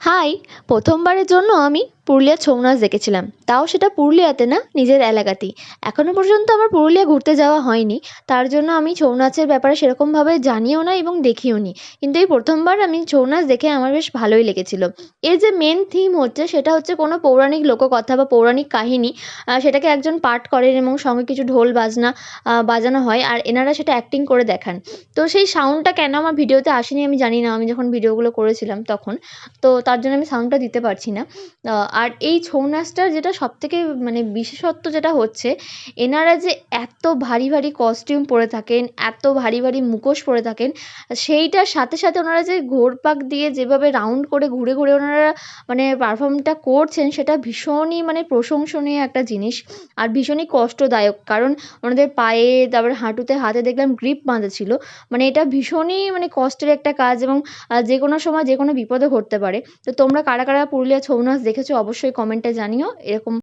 High! প্রথমবারের জন্য আমি পুরুলিয়ার ছৌ নাচ দেখেছিলাম। তাও সেটা পুরুলিয়াতে না, নিজের এলাকাতেই। এখনো পর্যন্ত আমার পুরুলিয়া ঘুরতে যাওয়া হয়নি। তার জন্য আমি ছৌ নাচের ব্যাপারে সেরকমভাবে জানিও না এবং দেখিও নি। কিন্তু এই প্রথমবার আমি ছৌ নাচ দেখে আমার বেশ ভালোই লেগেছিল। এর যে মেন থিম হচ্ছে সেটা হচ্ছে কোনো পৌরাণিক লোককথা বা পৌরাণিক কাহিনী। সেটাকে একজন পাঠ করেন এবং সঙ্গে কিছু ঢোল বাজনা বাজানো হয়। আর এনারা সেটা অ্যাক্টিং করে দেখান। তো সেই সাউন্ডটা কেন আমার ভিডিওতে আসেনি আমি জানি না। আমি যখন ভিডিওগুলো করেছিলাম তখন। তো তার জন্য আমি সাউন্ডটা দিতে পারছি না। আর এই ছৌ নাচটার যেটা সবথেকে মানে বিশেষত্ব যেটা হচ্ছে, এনারা যে এত ভারী, ভারী কস্টিউম পরে থাকেন, এত ভারী, ভারী মুখোশ পরে থাকেন, সেইটার সাথে, সাথে ওনারা যে ঘোরপাক দিয়ে যেভাবে রাউন্ড করে ঘুরে, ঘুরে ওনারা মানে পারফর্মটা করছেন সেটা ভীষণই মানে প্রশংসনীয় একটা জিনিস। আর ভীষণই কষ্টদায়ক। কারণ ওনাদের পায়ে তারপরে হাঁটুতে হাতে দেখলাম গ্রিপ বাঁধা ছিল। মানে এটা ভীষণই মানে কষ্টের একটা কাজ এবং যেকোনো সময় যেকোনো বিপদও ঘটতে পারে। তো তোমরা কারা, কারা পুরুলিয়ার ছৌ নাচ দেখেছো অবশ্যই কমেন্টে জানিও। এরকম